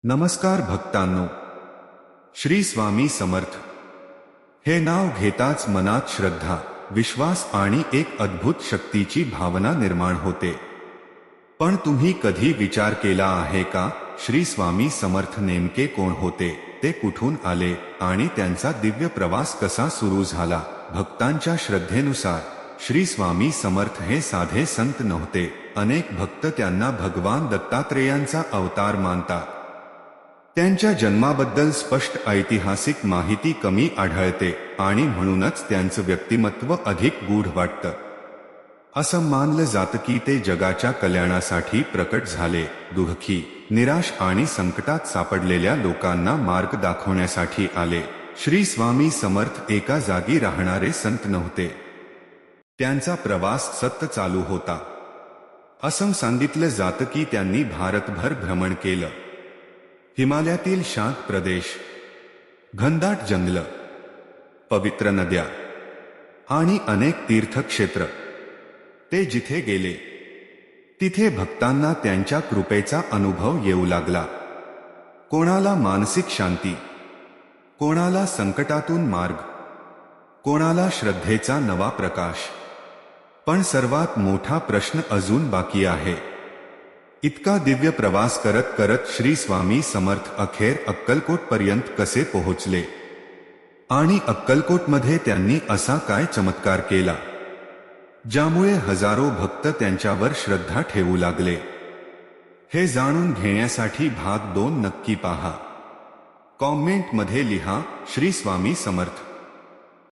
नमस्कार भक्तांनो, श्री स्वामी समर्थ हे नाव घेताच मनात श्रद्धा, विश्वास आणि एक अद्भुत शक्तीची भावना निर्माण होते। पण तुम्ही कधी विचार केला आहे का, श्री स्वामी समर्थ नेमके कोण होते, ते कुठून आले आणि त्यांचा दिव्य प्रवास कसा सुरू झाला? भक्तांच्या श्रद्धेनुसार श्री स्वामी समर्थ हे साधे संत नव्हते। अनेक भक्त त्यांना भगवान दत्तात्रेयांचा अवतार मानतात। त्यांच्या जन्माबद्दल स्पष्ट ऐतिहासिक माहिती कमी आढळते आणि म्हणूनच त्यांचं व्यक्तिमत्व अधिक गूढ वाटतं। असं मानलं जातं की ते जगाच्या कल्याणासाठी प्रकट झाले, दुःखी, निराश आणि संकटात सापडलेल्या लोकांना मार्ग दाखवण्यासाठी आले। श्री स्वामी समर्थ एका जागी राहणारे संत नव्हते, त्यांचा प्रवास सतत चालू होता। असं सांगितलं जातं की त्यांनी भारतभर भ्रमण केलं। हिमालयातील शांत प्रदेश, घनदाट जंगल, पवित्र नद्या आणि अनेक तीर्थक्षेत्र, ते जिथे गेले तिथे भक्तांना त्यांच्या कृपेचा अनुभव येऊ लागला। कोणाला मानसिक शांती, कोणाला संकटातून मार्ग, कोणाला श्रद्धेचा नवा प्रकाश। पण सर्वात मोठा प्रश्न अजून बाकी आहे। इतका दिव्य प्रवास करत करत श्री स्वामी समर्थ अखेर अक्कलकोट पर्यंत कसे पोहोचले आणि अक्कलकोटमध्ये त्यांनी असा काय चमत्कार केला ज्यामुळे हजारो भक्त त्यांच्यावर श्रद्धा ठेवू लागले? हे जाणून घेण्यासाठी भाग 2 नक्की पहा। कॉमेंट मध्ये लिहा श्री स्वामी समर्थ।